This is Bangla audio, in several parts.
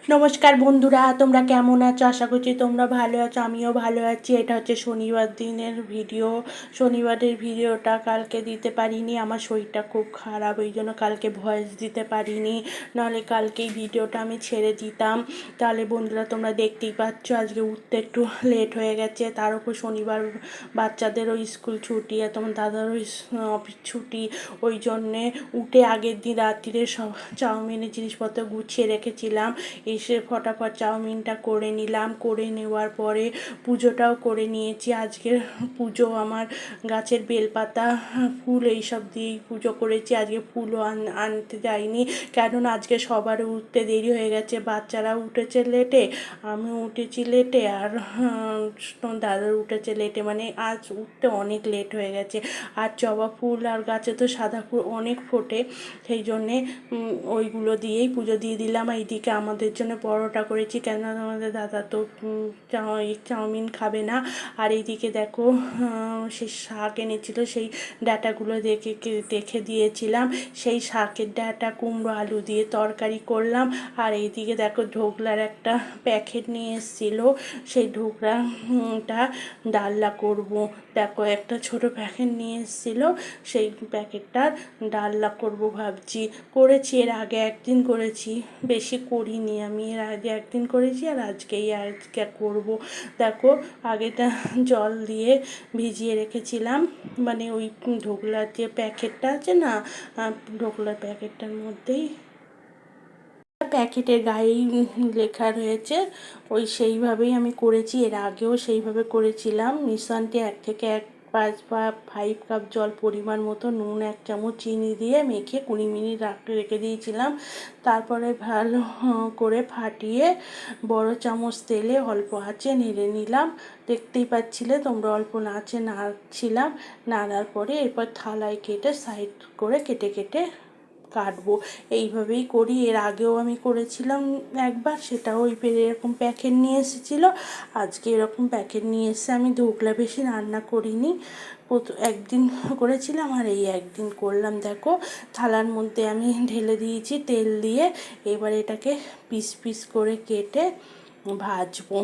নমস্কার বন্ধুরা, তোমরা কেমন আছো? আশা করছি তোমরা ভালো আছো, আমিও ভালো আছি। এটা হচ্ছে শনিবার দিনের ভিডিও। শনিবারের ভিডিওটা কালকে দিতে পারিনি, আমার শরীরটা খুব খারাপ, ওই জন্য কালকে ভয়েস দিতে পারিনি, নাহলে কালকেই ভিডিওটা আমি ছেড়ে দিতাম। তাহলে বন্ধুরা তোমরা দেখতেই পাচ্ছ আজকে উঠতে একটু লেট হয়ে গেছে, তার উপর শনিবার বাচ্চাদেরও স্কুল ছুটি আর তোমার দাদারও অফিস ছুটি, ওই জন্যে উঠে আগের দিন রাত্রিরে সব চাউমিনের জিনিসপত্র গুছিয়ে রেখেছিলাম। এসে ফটাফট চাউমিনটা করে নিলাম, করে নেওয়ার পরে পুজোটাও করে নিয়েছি। আজকের পুজো আমার গাছের বেলপাতা ফুল এইসব দিয়েই পুজো করেছি। আজকে ফুলও আনতে যাইনি, কেননা আজকে সবার উঠতে দেরি হয়ে গেছে। বাচ্চারা উঠেছে লেটে, আমি উঠেছি লেটে, আর দাদার উঠেছে লেটে, মানে আজ উঠতে অনেক লেট হয়ে গেছে। আর জবা ফুল আর গাছে তো সাদা ফুল অনেক ফোটে, সেই জন্যে ওইগুলো দিয়েই পুজো দিয়ে দিলাম। এইদিকে আমাদের জন্য পরোটা করেছি, কেন আমাদের দাদা তো চাউমিন খাবে না। আর এইদিকে দেখো সে শাক এনেছিল, সেই ডাঁটাগুলো দেখে দিয়েছিলাম, সেই শাকের ডাঁটা কুমড়ো আলু দিয়ে তরকারি করলাম। আর এইদিকে দেখো ঢোকলার একটা প্যাকেট নিয়ে এসেছিলো, সেই ঢোকলাটা ডালনা করব। দেখো একটা ছোট প্যাকেট নিয়ে এসেছিলো, সেই প্যাকেটটার ডালনা করব ভাবছি। করেছি এর আগে একদিন করেছি, বেশি করিনি আমি, এর আগে একদিন করেছি আর আজকে করব। দেখো আগেটা জল দিয়ে ভিজিয়ে রেখেছিলাম, মানে ওই ঢোকলার যে প্যাকেটটা আছে না, ঢোকলার প্যাকেটটার মধ্যেই প্যাকেটের গায়েই লেখা রয়েছে, ওই সেইভাবেই আমি করেছি। এর আগেও সেইভাবে করেছিলাম। মিশ্রণটি 1 থেকে 1.5 বা 5 কাপ জল পরিমাণ মতো, নুন 1 চামচ, চিনি দিয়ে মেখে 20 মিনিট রেখে দিয়েছিলাম। তারপরে ভালো করে ফাটিয়ে বড় চামচ তেলে অল্প আঁচে নেড়ে নিলাম। দেখতেই পাচ্ছিলে তোমরা, অল্প আঁচে নাড়ছিলাম। নাড়ার পরে এরপর থালায় কেটে সাইড করে কেটে কেটে কাটবো। এইভাবেই করি, এর আগেও আমি করেছিলাম একবার, সেটাও ওই এরকম প্যাকেট নিয়ে এসেছিলো। আজকে এরকম প্যাকেট নিয়ে এসে আমি ঢোকলা বেশি রান্না করিনি, একদিন করেছিলাম আর এই একদিন করলাম। দেখো থালার মধ্যে আমি ঢেলে দিয়েছি তেল দিয়ে, এবার এটাকে পিস পিস করে কেটে ভাজবো।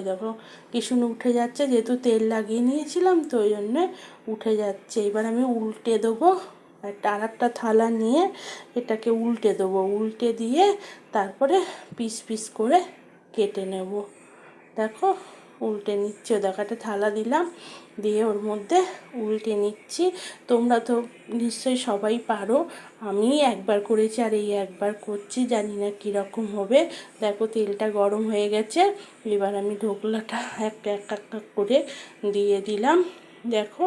দেখো কিছু উঠে যাচ্ছে, যেহেতু তেল লাগিয়ে নিয়েছিলাম তো ওই জন্যে উঠে যাচ্ছে। এবার আমি উল্টে দেবো, আর একটা থালা নিয়ে এটাকে উল্টে দেবো, উল্টে দিয়ে তারপরে পিস পিস করে কেটে নেব। দেখো উল্টে নিচ্ছি, দেখো একটা থালা দিলাম, দিয়ে ওর মধ্যে উল্টে নিচ্ছি। তোমরা তো নিশ্চয়ই সবাই পারো, আমি একবার করেছি আর এই একবার করছি, জানি না কীরকম হবে। দেখো তেলটা গরম হয়ে গেছে, এবার আমি ঢোকলাটা একটা করে দিয়ে দিলাম। দেখো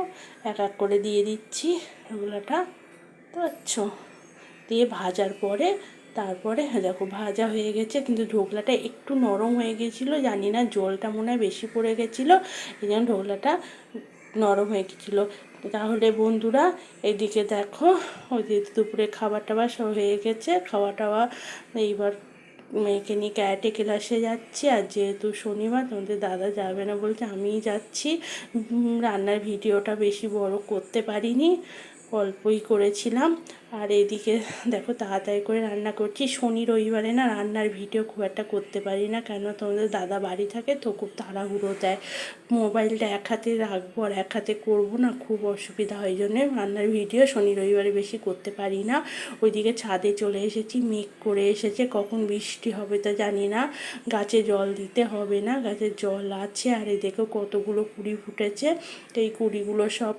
এক এক করে দিয়ে দিচ্ছি ঢোকলাটা, বুঝছো, দিয়ে ভাজার পরে তারপরে দেখো ভাজা হয়ে গেছে, কিন্তু ঢোকলাটা একটু নরম হয়ে গেছিলো, জানি না জলটা মনে হয় বেশি পড়ে গেছিলো, এই জন্য ঢোকলাটা নরম হয়ে গেছিলো। তাহলে বন্ধুরা এদিকে দেখো ওই যে দুপুরে খাবার টাবার সব হয়ে গেছে, খাওয়া টাওয়া এইবার মেয়েকে নিয়ে ক্যারাটে ক্লাসে যাচ্ছি। আর যেহেতু শনিবার তোমাদের দাদা যাবে না বলছে, আমিই যাচ্ছি। রান্নার ভিডিওটা বেশি বড় করতে পারিনি, অল্পই করেছিলাম। আর এদিকে দেখো তাড়াতাড়ি করে রান্না করছি। শনি রবিবারে না রান্নার ভিডিও খুব একটা করতে পারি না, কেন তোমাদের দাদা বাড়ি থাকে তো খুব তাড়াহুড়ো দেয়, মোবাইলটা এক হাতে রাখবো আর এক হাতে করবো না, খুব অসুবিধা হয়। এই জন্যে রান্নার ভিডিও শনি রবিবারে বেশি করতে পারি না। ওইদিকে ছাদে চলে এসেছি, মেঘ করে এসেছে, কখন বৃষ্টি হবে তা জানি না। গাছে জল দিতে হবে না, গাছের জল আছে। আর এই দেখো কতগুলো কুড়ি ফুটেছে, তো এই কুড়িগুলো সব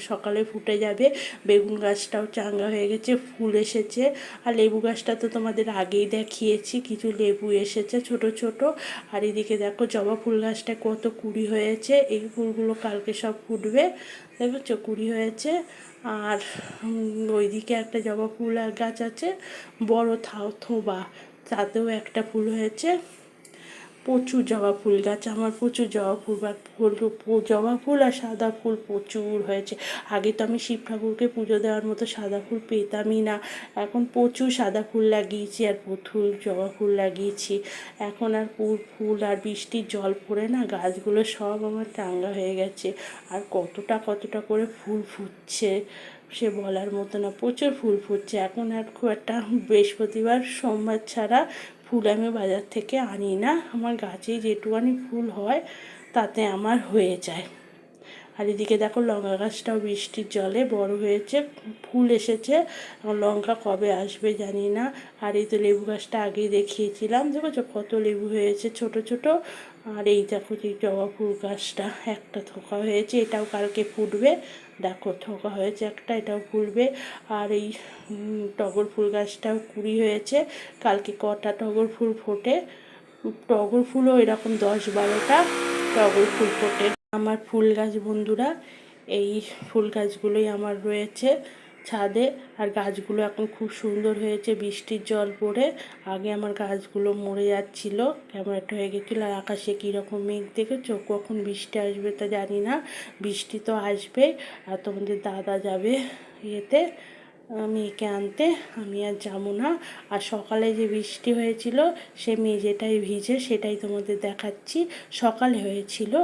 সকালে ফুটে যাবে। বেগুন গাছটাও চাঙ্গা হয়ে গেছে, ফুল এসেছে। আর লেবু গাছটা তো তোমাদের আগেই দেখিয়েছি, কিছু লেবু এসেছে ছোট ছোট। আর এদিকে দেখো জবা ফুল গাছটা কত কুড়ি হয়েছে, এই ফুলগুলো কালকে সব ফুটবে, দেখেছো কুড়ি হয়েছে। আর ওইদিকে একটা জবা ফুল গাছ আছে বড় থোবা, তাতেও একটা ফুল হয়েছে। প্রচুর জবা ফুল গাছ আমার, প্রচুর জবা ফুল বা জবা ফুল আর সাদা ফুল প্রচুর হয়েছে। আগে তো আমি শিব ঠাকুরকে পুজো দেওয়ার মতো সাদা ফুল পেতামই না, এখন প্রচুর সাদা ফুল লাগিয়েছি আর প্রচুর জবা ফুল লাগিয়েছি। এখন আর ফুল আর বৃষ্টির জল পড়ে না গাছগুলো সব আমার চাঙ্গা হয়ে গেছে। আর কতটা করে ফুল ফুটছে সে বলার মতো না, প্রচুর ফুল ফুটছে। এখন আর খুব একটা বৃহস্পতিবার সোমবার ছাড়া ফুল আমি বাজার থেকে আনি না, আমার গাছে যেটুকানি ফুল হয় তাতে আমার হয়ে যায়। আর এদিকে দেখো লঙ্কা গাছটাও বৃষ্টির জলে বড় হয়েছে, ফুল এসেছে। লঙ্কা কবে আসবে জানি না। আর এই তো লেবু গাছটা আগেই দেখিয়েছিলাম, দেখো কত লেবু হয়েছে ছোট ছোট। আর এই দেখো যে জবা ফুল গাছটা একটা থোকা হয়েছে, এটাও কালকে ফুটবে। দেখো থোকা হয়েছে একটা, এটাও ফুলবে। আর এই টগর ফুল গাছটাও কুড়ি হয়েছে, কালকে কটা টগর ফুল ফোটে। টগর ফুলও এরকম 10-12টা টগর ফুল ফোটে। আমার ফুল গাছ বন্ধুরা, এই ফুল গাছগুলোই আমার রয়েছে ছাদে। আর গাছগুলো এখন খুব সুন্দর হয়েছে বৃষ্টির জল পড়ে। আগে আমার গাছগুলো মরে যাচ্ছিল, কেমন একটা হয়ে গেছিলো। আর আকাশে কীরকম মেঘ দেখেছো, কখন বৃষ্টি আসবে তা জানি না। বৃষ্টি তো আসবে। আর তোমাদের দাদা যাবে ইয়েতে মেয়েকে আনতে, আমি আর যাবো না। আর সকালে যে বৃষ্টি হয়েছিল সে মেঝেটাই ভিজে, সেটাই তোমাদের দেখাচ্ছি। সকালে হয়েছিল,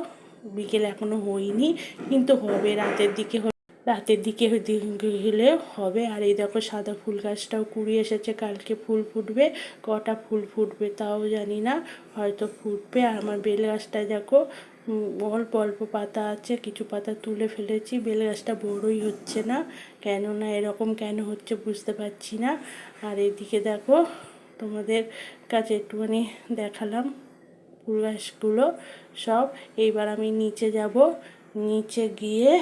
বিকেলে এখনও হয়নি, কিন্তু হবে রাতের দিকে, রাতের দিকে হলে হবে। আর এই দেখো সাদা ফুল গাছটাও কুড়ি এসেছে, কালকে ফুল ফুটবে। কটা ফুল ফুটবে তাও জানি না, হয়তো ফুটবে। আর আমার বেল গাছটায় দেখো অল্প অল্প পাতা আছে, কিছু পাতা তুলে ফেলেছি। বেল গাছটা বড়ই হচ্ছে না, কেননা এরকম কেন হচ্ছে বুঝতে পারছি না। আর এদিকে দেখো তোমাদের কাছে একটুখানি দেখালাম ফুল গাছগুলো সব। এইবার আমি নিচে যাব, নিচে গিয়ে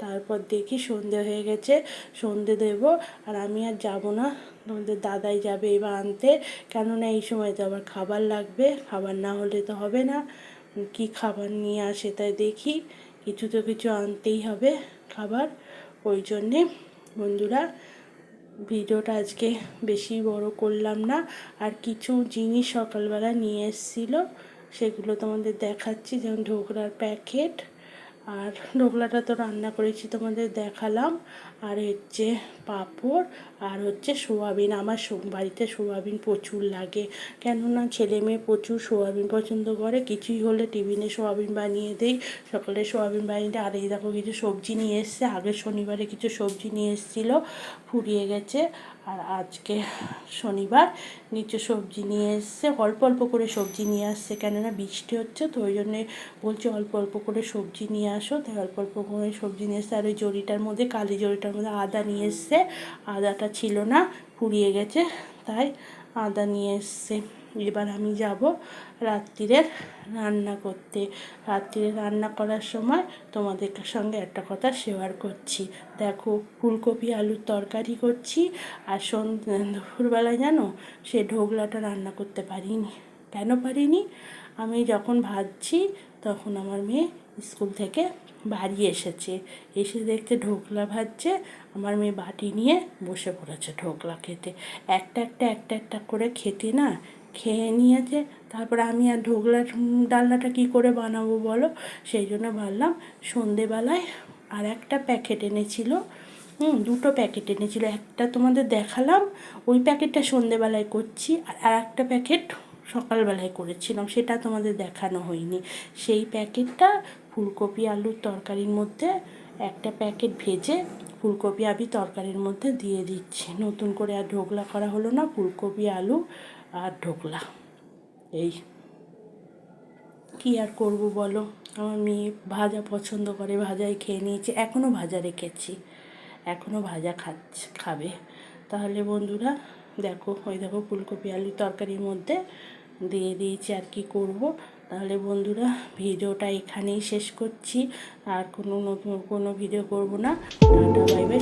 তারপর দেখি সন্ধে হয়ে গেছে, সন্ধে দেব। আর আমি আর যাব না, তোমাদের দাদাই যাবে এবার আনতে, কেননা এই সময় তো আবার খাবার লাগবে, খাবার না হলে তো হবে না। কি খাবার নিয়ে আসে তাই দেখি, কিছু তো কিছু আনতেই হবে খাবার। ওই জন্যে বন্ধুরা ভিডিওটা আজকে বেশি বড় করলাম না। আর কিছু জিনিস সকালবেলা নিয়ে এসেছিলো, সেগুলো তোমাদের দেখাচ্ছি। যেমন ঢোকলার প্যাকেট, আর ঢোকলাটা তো রান্না করেছি তোমাদের দেখালাম। আর হচ্ছে পাঁপড়, আর হচ্ছে সোয়াবিন। আমার বাড়িতে সোয়াবিন প্রচুর লাগে, কেননা ছেলে মেয়ে প্রচুর সোয়াবিন পছন্দ করে। কিছুই হলে টিফিনে সোয়াবিন বানিয়ে দেই, সকালে সোয়াবিন বানিয়ে দিই। আর এই দেখো কিছু সবজি নিয়ে এসছে, আগের শনিবারে কিছু সবজি নিয়ে এসেছিলো, ফুরিয়ে গেছে। আর আজকে শনিবার নিচে সবজি নিয়ে এসছে, অল্প অল্প করে সবজি নিয়ে আসছে, কেননা বৃষ্টি হচ্ছে তো ওই জন্যে বলছে অল্প অল্প করে সবজি নিয়ে আসো, তাই অল্প অল্প করে সবজি নিয়ে এসছে। আর ওই জরিটার মধ্যে, কালি জরিটার মধ্যে আদা নিয়ে এসছে, আদাটা ছিল না, ফুরিয়ে গেছে, তাই আদা নিয়ে এসছে। এবার আমি যাব রাত্রিরে রান্না করতে। রাত্রিরে রান্না করার সময় তোমাদের সঙ্গে একটা কথা শেয়ার করছি। দেখো ফুলকপি আলুর তরকারি করছি। আর দুপুরবেলায় জানো সে ঢোকলাটা রান্না করতে পারিনি। কেন পারিনি? আমি যখন ভাজছি তখন আমার মেয়ে স্কুল থেকে বাড়ি এসেছে, এসে দেখতে ঢোকলা ভাজছে। আমার মেয়ে বাটি নিয়ে বসে পড়েছে ঢোকলা খেতে। একটা একটা করে খেতে না খেয়ে নিয়েছে। তারপরে আমি আর ঢোকলার ডালনাটা কী করে বানাবো বলো? সেই জন্য ভাবলাম সন্ধেবেলায় আর একটা প্যাকেট এনেছিল, দুটো প্যাকেট এনেছিল। একটা তোমাদের দেখালাম, ওই প্যাকেটটা সন্ধেবেলায় করছি। আর একটা প্যাকেট সকালবেলায় করেছিলাম, সেটা তোমাদের দেখানো হয়নি। সেই প্যাকেটটা ফুলকপি আলুর তরকারির মধ্যে, একটা প্যাকেট ভেজে ফুলকপি আলু তরকারির মধ্যে দিয়ে দিচ্ছি। নতুন করে আর ঢোকলা করা হলো না, ফুলকপি আলু আর ঢোকলা। এই কী আর করবো বলো, আমার মেয়ে ভাজা পছন্দ করে, ভাজাই খেয়ে নিয়েছে, এখনও ভাজা রেখেছি, এখনও ভাজা খাবে। তাহলে বন্ধুরা দেখো, ওই দেখো ফুলকপি আলুর তরকারির মধ্যে দিয়ে দিয়েছি। আর কি করব? তাহলে বন্ধুরা ভিডিওটা এখানেই শেষ করছি, আর কোনো নতুন কোনো ভিডিও করব না। Tata bye bye.